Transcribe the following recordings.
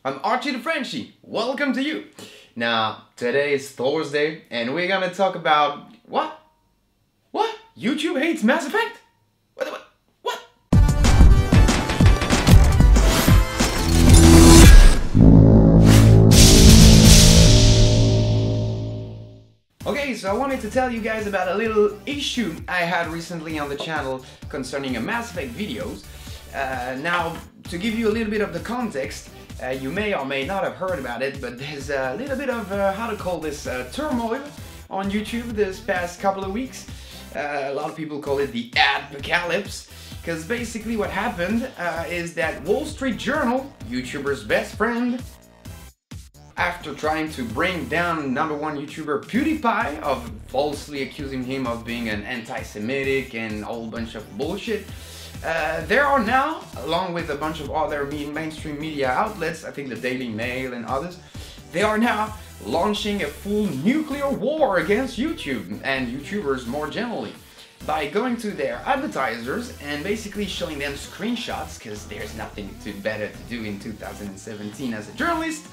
I'm Archie the Frenchie. Welcome to you. Now, today is Thursday, and we're gonna talk about what? What? YouTube hates Mass Effect? What? What? Okay, so I wanted to tell you guys about a little issue I had recently on the channel concerning a Mass Effect videos. Now, to give you a little bit of the context, you may or may not have heard about it, but there's a little bit of, how to call this, turmoil on YouTube this past couple of weeks. A lot of people call it the Adpocalypse, because basically what happened is that Wall Street Journal, YouTuber's best friend, after trying to bring down #1 YouTuber PewDiePie of falsely accusing him of being an anti-Semitic and a whole bunch of bullshit, there are now, along with a bunch of other mainstream media outlets, I think the Daily Mail and others, they are now launching a full nuclear war against YouTube and YouTubers more generally by going to their advertisers and basically showing them screenshots, because there's nothing better to do in 2017 as a journalist,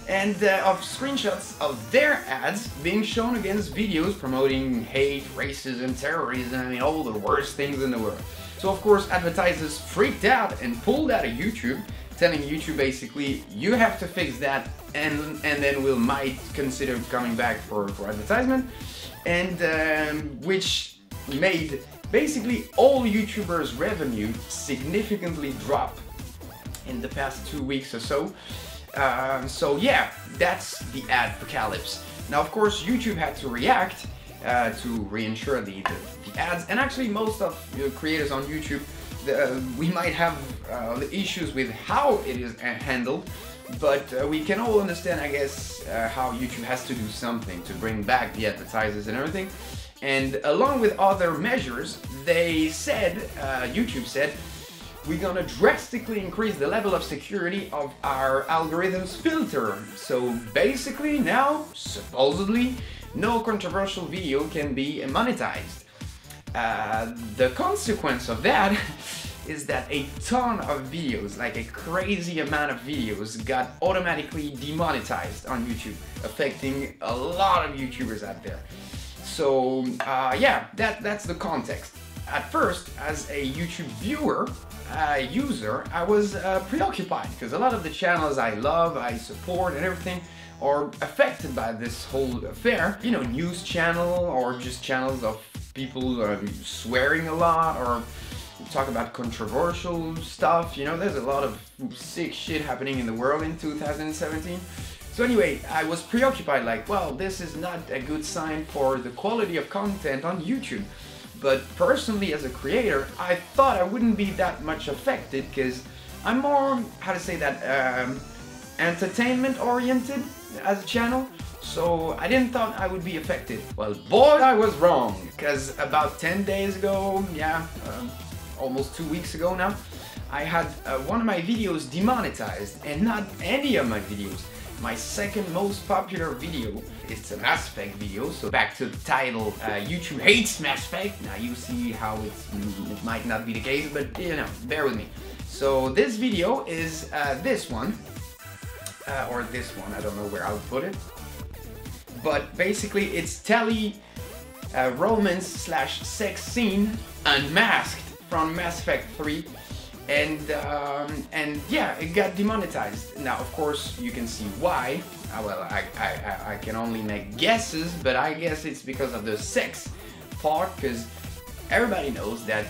and of screenshots of their ads being shown against videos promoting hate, racism, terrorism, I mean all the worst things in the world. So of course advertisers freaked out and pulled out of YouTube, telling YouTube basically, you have to fix that and then we might consider coming back for advertisement, and which made basically all YouTubers' revenue significantly drop in the past 2 weeks or so. So yeah, that's the Adpocalypse. Now of course YouTube had to react to reinsure the ads, and actually most of creators on YouTube, we might have issues with how it is handled, but we can all understand, I guess, how YouTube has to do something to bring back the advertisers and everything. And along with other measures, they said, YouTube said, we're gonna drastically increase the level of security of our algorithms filter. So basically now, supposedly, no controversial video can be monetized. The consequence of that is that a ton of videos, like a crazy amount of videos, got automatically demonetized on YouTube, affecting a lot of YouTubers out there. So yeah, that's the context. At first, as a YouTube viewer, user, I was preoccupied, because a lot of the channels I love, I support and everything are affected by this whole affair. You know, news channel or just channels of people swearing a lot or talk about controversial stuff. You know, there's a lot of sick shit happening in the world in 2017. So anyway, I was preoccupied, like, well, this is not a good sign for the quality of content on YouTube. But personally, as a creator, I thought I wouldn't be that much affected, because I'm more, how to say that, entertainment oriented as a channel. So I didn't thought I would be affected. Well, boy, I was wrong, because about 10 days ago, yeah, almost 2 weeks ago now, I had one of my videos demonetized, and not any of my videos. My second most popular video, it's a Mass Effect video, so back to the title, YouTube hates Mass Effect. Now you see how it might not be the case, but you know, bear with me. So this video is this one, or this one, I don't know where I'll put it. But basically it's Telly romance / sex scene unmasked from Mass Effect 3. And yeah, it got demonetized. Now, of course, you can see why. Well, I can only make guesses, but I guess it's because of the sex part, because everybody knows that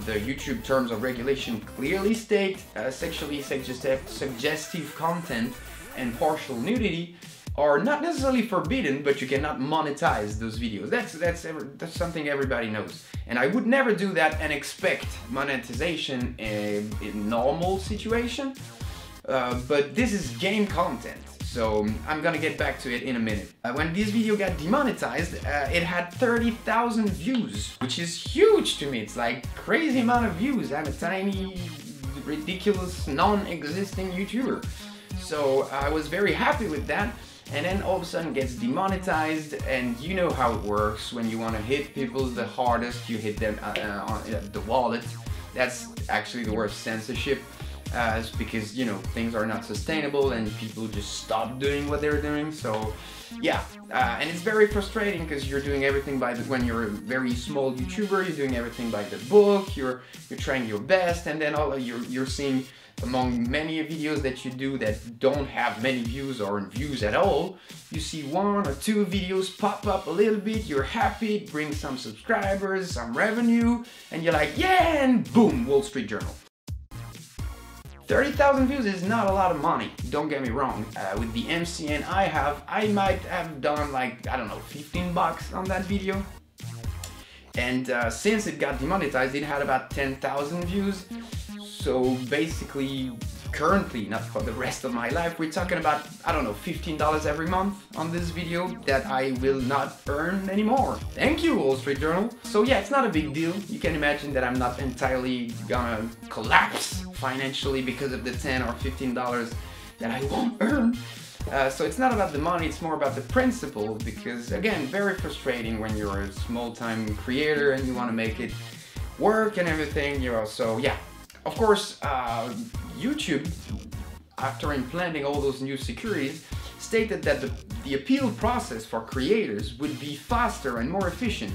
the YouTube terms of regulation clearly state sexually suggestive content and partial nudity are not necessarily forbidden, but you cannot monetize those videos. That's something everybody knows. And I would never do that and expect monetization in normal situation. But this is game content, so I'm gonna get back to it in a minute. When this video got demonetized, it had 30,000 views, which is huge to me. It's like crazy amount of views. I'm a tiny, ridiculous, non-existing YouTuber. So I was very happy with that. And then all of a sudden gets demonetized, and you know how it works. When you want to hit people the hardest, you hit them on the wallet. That's actually the worst censorship. It's because, you know, things are not sustainable and people just stop doing what they're doing. So yeah, and it's very frustrating because you're doing everything by when you're a very small YouTuber, you're doing everything by the book, you're trying your best, and then you're seeing among many videos that you do that don't have many views or views at all, you see 1 or 2 videos pop up a little bit, you're happy, it brings some subscribers, some revenue, and you're like, yeah, and boom, Wall Street Journal. 30,000 views is not a lot of money, don't get me wrong. With the MCN I might have done like, I don't know, 15 bucks on that video. And since it got demonetized, it had about 10,000 views. So basically, currently, not for the rest of my life, we're talking about, I don't know, $15 every month on this video that I will not earn anymore. Thank you, Wall Street Journal. So yeah, it's not a big deal. You can imagine that I'm not entirely gonna collapse financially because of the $10 or $15 that I won't earn. So it's not about the money, it's more about the principle, because again, very frustrating when you're a small-time creator and you want to make it work and everything, you know, so yeah. Of course, YouTube, after implementing all those new securities, stated that the appeal process for creators would be faster and more efficient.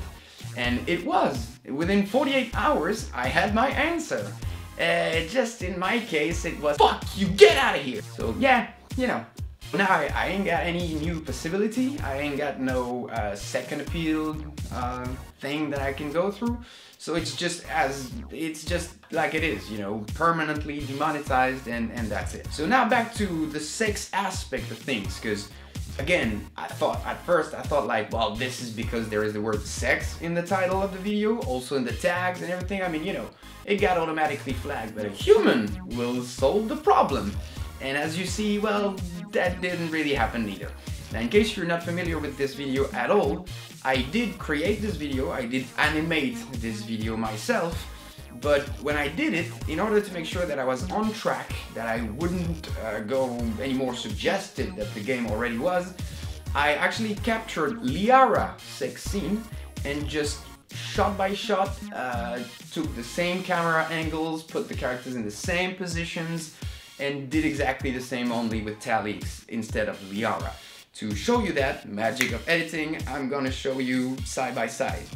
And it was. Within 48 hours, I had my answer. Just in my case, it was, fuck you, get out of here! So yeah, you know. Now I ain't got any new possibility, I ain't got no second appeal thing that I can go through, so it's just like it is, you know, permanently demonetized, and that's it. So now back to the sex aspect of things, because again, at first I thought like, well, this is because there is the word sex in the title of the video, also in the tags and everything. I mean, you know, it got automatically flagged, but a human will solve the problem. And as you see, well, that didn't really happen either. Now, in case you're not familiar with this video at all, I did create this video, I did animate this video myself, but when I did it, in order to make sure that I was on track, that I wouldn't go any more suggestive that the game already was, I actually captured Liara sex scene and just shot by shot took the same camera angles, put the characters in the same positions, and did exactly the same, only with Talix instead of Liara. To show you that magic of editing, I'm gonna show you side by side.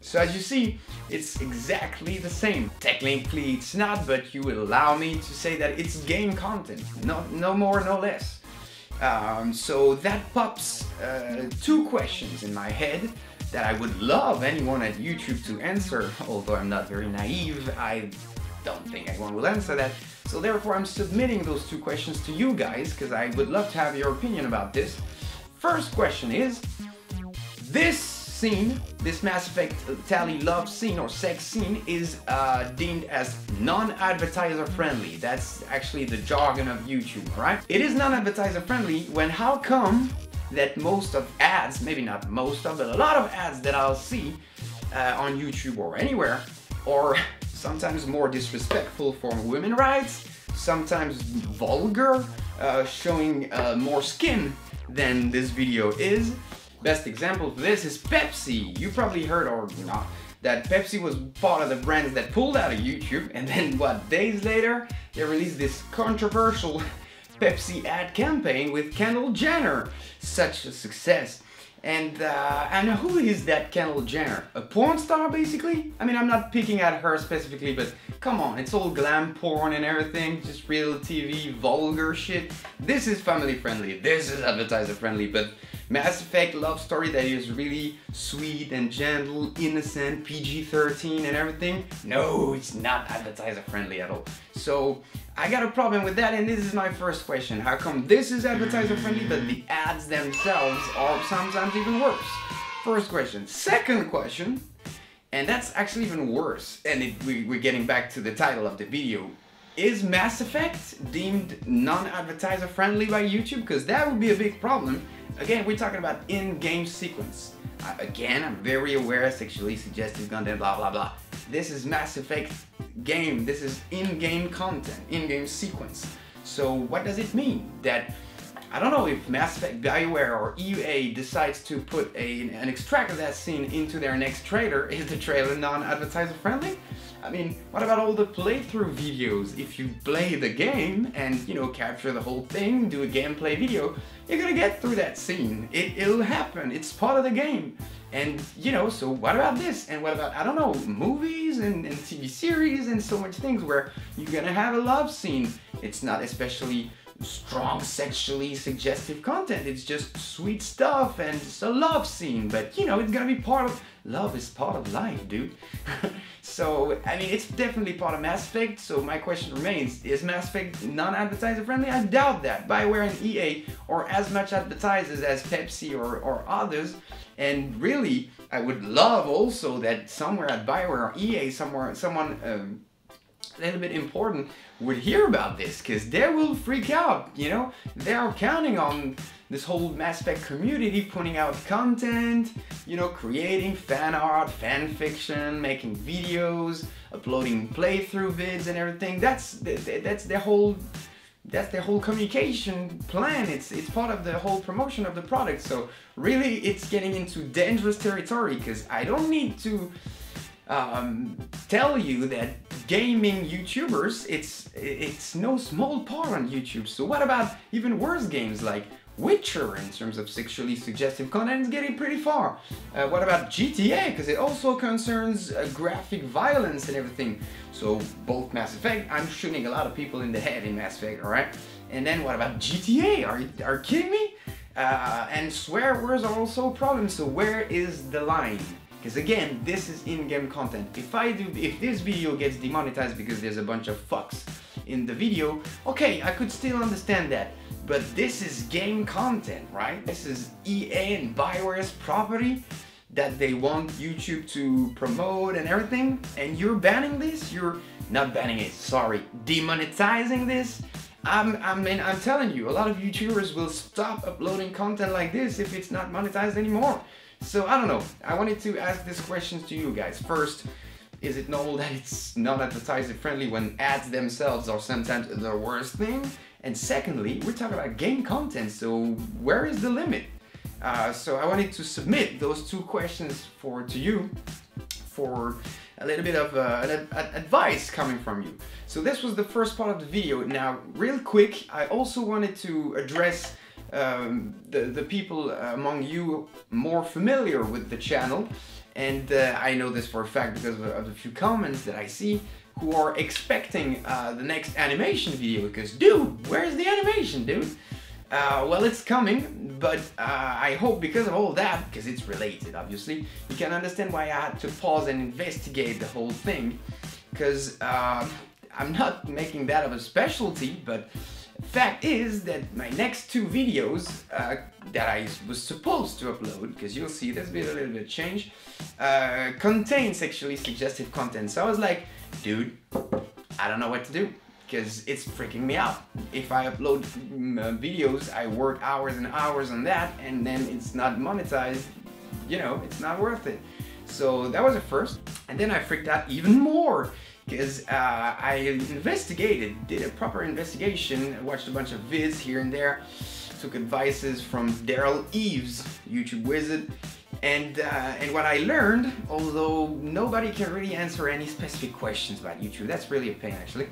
So as you see, it's exactly the same. Technically it's not, but you will allow me to say that it's game content, no more, no less. So that pops 2 questions in my head that I would love anyone at YouTube to answer, although I'm not very naive, I don't think anyone will answer that. So therefore I'm submitting those 2 questions to you guys, because I would love to have your opinion about this. First question is, this scene, this Mass Effect Tali love scene or sex scene is deemed as non-advertiser friendly. That's actually the jargon of YouTube, right? It is non-advertiser friendly when how come that most of ads, maybe not most of, but a lot of ads that I'll see on YouTube or anywhere, or sometimes more disrespectful for women's rights, sometimes vulgar, showing more skin than this video is. Best example of this is Pepsi. You probably heard, or not, that Pepsi was part of the brands that pulled out of YouTube, and then what, days later they released this controversial Pepsi ad campaign with Kendall Jenner. Such a success. And who is that Kendall Jenner? A porn star, basically? I mean, I'm not picking at her specifically, but come on, it's all glam porn and everything, just real TV, vulgar shit. This is family friendly, this is advertiser friendly, but Mass Effect love story that is really sweet and gentle, innocent, PG-13 and everything, no, it's not advertiser friendly at all. So I got a problem with that, and this is my first question. How come this is advertiser friendly but the ads themselves are sometimes even worse? First question. Second question, and that's actually even worse, and we're getting back to the title of the video. is Mass Effect deemed non-advertiser friendly by YouTube? Because that would be a big problem. Again, we're talking about in-game sequence. Again, I'm very aware of sexually suggestive content, blah blah blah. This is Mass Effect game. This is in-game content, in-game sequence. So what does it mean? That, I don't know if Mass Effect, BioWare or EA decides to put an extract of that scene into their next trailer. Is the trailer non-advertiser friendly? I mean, what about all the playthrough videos? If you play the game and, you know, capture the whole thing, do a gameplay video, you're gonna get through that scene. It'll happen. It's part of the game. And, you know, so what about this? And what about, I don't know, movies and TV series and so much things where you're gonna have a love scene. It's not especially strong sexually suggestive content. It's just sweet stuff and it's a love scene. But, you know, it's gonna be part of, love is part of life, dude. So, I mean, it's definitely part of Mass Effect, so my question remains, is Mass Effect non-advertiser friendly? I doubt that. BioWare and EA are as much advertisers as Pepsi or others, and really, I would love also that somewhere at BioWare or EA, someone a little bit important would hear about this, because they will freak out, you know? They're counting on this whole Mass Effect community putting out content, you know, creating fan art, fan fiction, making videos, uploading playthrough vids and everything. That's their whole communication plan. It's part of the whole promotion of the product. So really, it's getting into dangerous territory, because I don't need to tell you that gaming YouTubers, it's no small part on YouTube. So what about even worse games like Witcher in terms of sexually suggestive content is getting pretty far. What about GTA? Because it also concerns graphic violence and everything. So both Mass Effect, I'm shooting a lot of people in the head in Mass Effect, alright? And then what about GTA? Are you kidding me? And swear words are also a problem, so where is the line? Because again, this is in-game content. If this video gets demonetized because there's a bunch of fucks in the video, okay, I could still understand that. But this is game content, right? This is EA and BioWare's property that they want YouTube to promote and everything. And you're banning this? You're not banning it, sorry, demonetizing this? I mean, I'm telling you, a lot of YouTubers will stop uploading content like this if it's not monetized anymore. So I don't know, I wanted to ask these questions to you guys. First, is it normal that it's not advertiser friendly when ads themselves are sometimes the worst thing? And secondly, we're talking about game content, so where is the limit? So I wanted to submit those two questions to you for a little bit of advice coming from you. So this was the first part of the video. Now, real quick, I also wanted to address the people among you more familiar with the channel, and I know this for a fact because of a few comments that I see, who are expecting the next animation video, because dude, where's the animation, dude? Well, it's coming, but I hope because of all that, because it's related obviously, you can understand why I had to pause and investigate the whole thing, because I'm not making that of a specialty, but fact is that my next two videos that I was supposed to upload, because you'll see there's been a little bit of change, contain sexually suggestive content. So I was like, dude, I don't know what to do, because it's freaking me out. If I upload videos, I work hours and hours on that, and then it's not monetized, you know, it's not worth it. So that was a first, and then I freaked out even more, because I investigated, did a proper investigation, watched a bunch of vids here and there, took advices from Daryl Eves, YouTube wizard, and what I learned, although nobody can really answer any specific questions about YouTube, that's really a pain actually,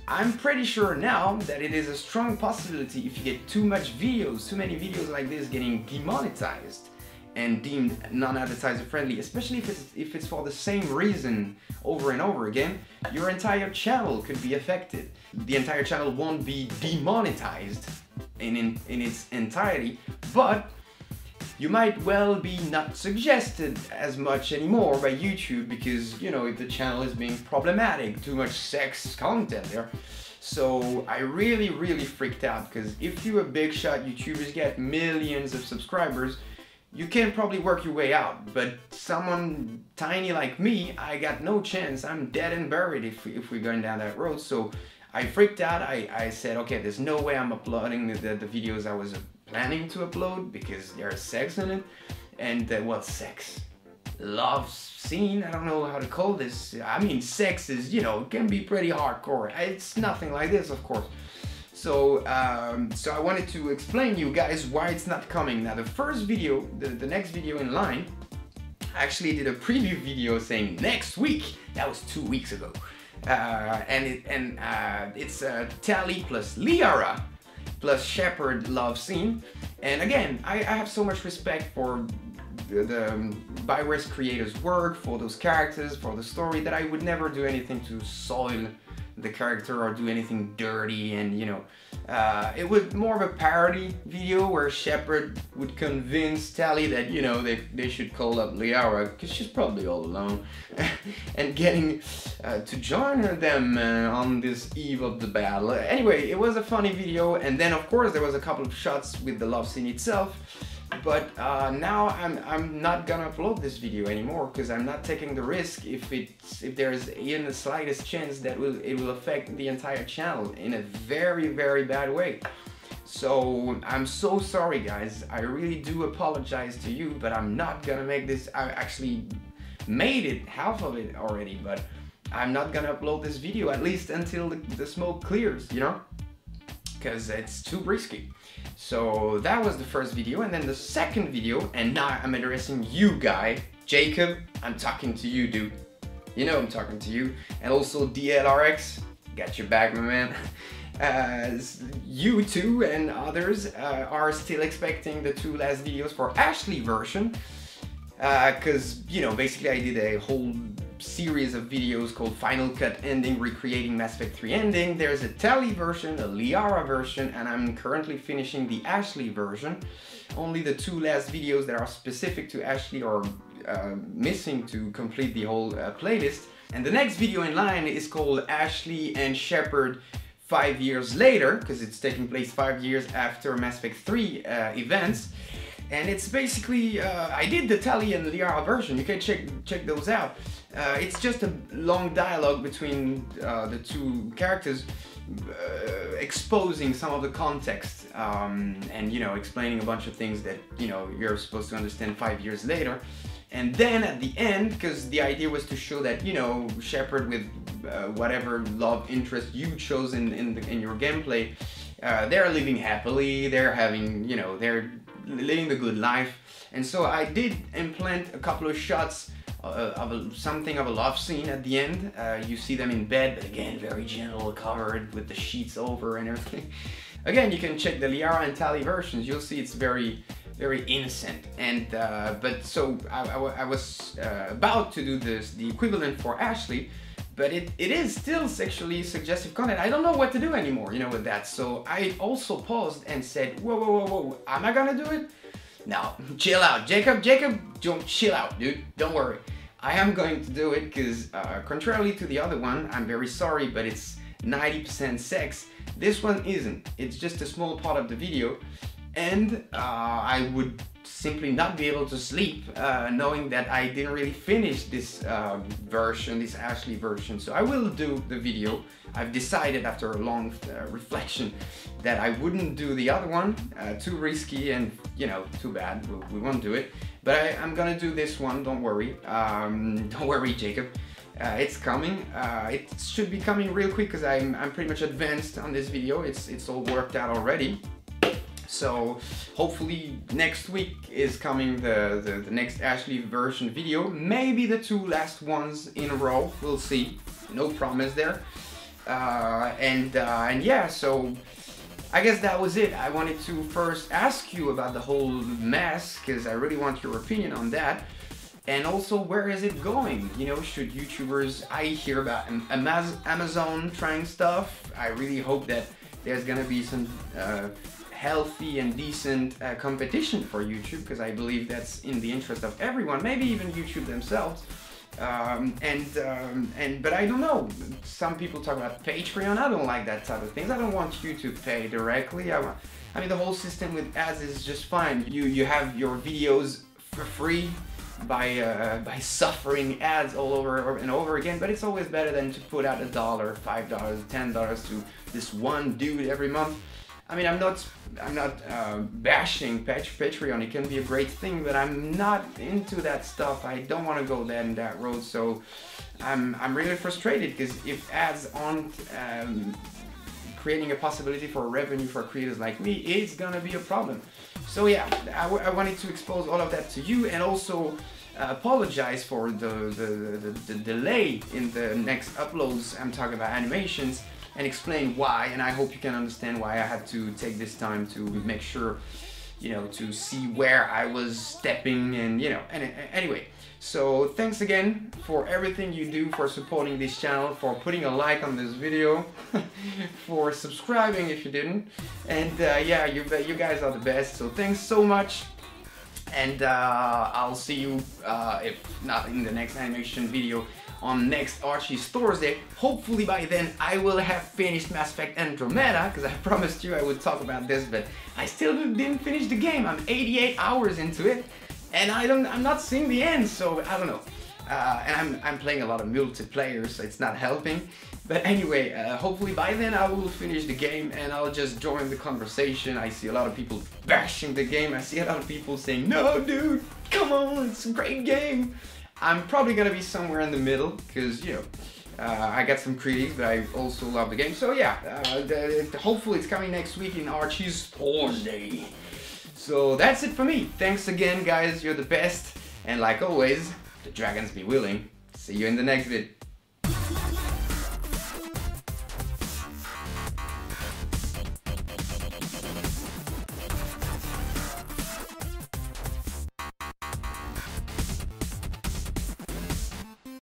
I'm pretty sure now that it is a strong possibility if you get too many videos like this getting demonetized and deemed non-advertiser friendly, especially if it's for the same reason over and over again, your entire channel could be affected. The entire channel won't be demonetized in its entirety, but you might well be not suggested as much anymore by YouTube because, you know, if the channel is being problematic, too much sex content there. So I really freaked out, because if you're a big shot YouTuber, get millions of subscribers, you can probably work your way out, but someone tiny like me, I got no chance. I'm dead and buried if we're going down that road. So I freaked out. I said, okay, there's no way I'm uploading the videos I was planning to upload because there's sex in it. And well, sex, love scene, I don't know how to call this. I mean, sex is, you know, can be pretty hardcore. It's nothing like this, of course. So, so I wanted to explain you guys why it's not coming. Now, the first video, the next video in line, I actually did a preview video saying next week. That was 2 weeks ago. It's Tally plus Liara plus Shepard love scene. And again, I have so much respect for the Bioware's creators' work, for those characters, for the story, that I would never do anything to soil the character or do anything dirty. And you know, it was more of a parody video where Shepard would convince Tally that, you know, they should call up Liara because she's probably all alone and getting to join them on this eve of the battle. Anyway, it was a funny video, and then of course there was a couple of shots with the love scene itself. But now I'm not gonna upload this video anymore because I'm not taking the risk if there's even the slightest chance that it will affect the entire channel in a very, very bad way. So I'm so sorry, guys. I really do apologize to you, but I'm not gonna make this. I actually made it, half of it already, but I'm not gonna upload this video at least until the smoke clears, you know, because it's too risky. So that was the first video, and then the second video, and now I'm addressing you guy, Jacob, I'm talking to you, dude. You know I'm talking to you. And also DLRX, got your back, my man. You two and others are still expecting the 2 last videos for Ashley version. Because, you know, basically I did a whole series of videos called Final Cut Ending, recreating Mass Effect 3 ending. There's a Tally version, a Liara version, and I'm currently finishing the Ashley version. Only the 2 last videos that are specific to Ashley are missing to complete the whole playlist. And the next video in line is called Ashley and Shepard 5 years later, because it's taking place 5 years after Mass Effect 3 events. And it's basically, I did the Tally and Liara version, you can check those out. It's just a long dialogue between the 2 characters, exposing some of the context, and, you know, explaining a bunch of things that, you know, you're supposed to understand 5 years later. And then at the end, because the idea was to show that, you know, Shepard with whatever love interest you chose in your gameplay, they're living happily, they're having, you know, they're living the good life. And so I did implant a couple of shots of something of a love scene at the end. You see them in bed, but again, very gentle, covered with the sheets over and everything. Again, you can check the Liara and Tally versions. You'll see it's very, very innocent. And but so I was about to do the equivalent for Ashley, but it is still sexually suggestive content. I don't know what to do anymore, you know, with that. So I also paused and said, whoa, whoa, whoa, whoa, am I gonna do it? No, chill out, Jacob, don't chill out, dude, don't worry. I am going to do it because contrarily to the other one, I'm very sorry, but it's 90% sex. This one isn't. It's just a small part of the video, and I would simply not be able to sleep knowing that I didn't really finish this version, this Ashley version. So I will do the video. I've decided after a long reflection that I wouldn't do the other one, too risky and, you know, too bad, we won't do it. But I'm gonna do this one, don't worry. Don't worry, Jacob. It's coming. It should be coming real quick because I'm pretty much advanced on this video. It's all worked out already. So hopefully next week is coming the next Ashley version video. Maybe the 2 last ones in a row. We'll see. No promise there. And yeah, so I guess that was it. I wanted to first ask you about the whole mess because I really want your opinion on that. And also, where is it going? You know, should YouTubers, I hear about Amazon trying stuff. I really hope that there's gonna be some healthy and decent competition for YouTube, because I believe that's in the interest of everyone, maybe even YouTube themselves. But I don't know. Some people talk about Patreon. I don't like that type of things. I don't want you to pay directly. I mean, the whole system with ads is just fine. You have your videos for free by suffering ads all over and over again. But it's always better than to put out $1, $5, $10 to this one dude every month. I mean, I'm not bashing Patreon. It can be a great thing, but I'm not into that stuff. I don't want to go down that road. So I'm really frustrated because if ads aren't creating a possibility for revenue for creators like me, it's gonna be a problem. So yeah, I wanted to expose all of that to you, and also apologize for the delay in the next uploads. I'm talking about animations, and explain why, and I hope you can understand why I had to take this time to make sure, you know, to see where I was stepping, and you know, and anyway. So thanks again for everything you do, for supporting this channel, for putting a like on this video, for subscribing if you didn't, and yeah, you guys are the best, so thanks so much, and I'll see you, if not in the next animation video, on next Archie's THORsday. Hopefully by then I will have finished Mass Effect Andromeda, because I promised you I would talk about this, but I still didn't finish the game. I'm 88 hours into it, and I'm not seeing the end, so I don't know. And I'm playing a lot of multiplayer, so it's not helping. But anyway, hopefully by then I will finish the game and I'll just join the conversation. I see a lot of people bashing the game. I see a lot of people saying, no dude, come on, it's a great game. I'm probably gonna be somewhere in the middle, because, you know, I got some critiques, but I also love the game. So yeah, hopefully it's coming next week in Archie's THORsday. So that's it for me. Thanks again, guys. You're the best. And like always, the dragons be willing. See you in the next vid.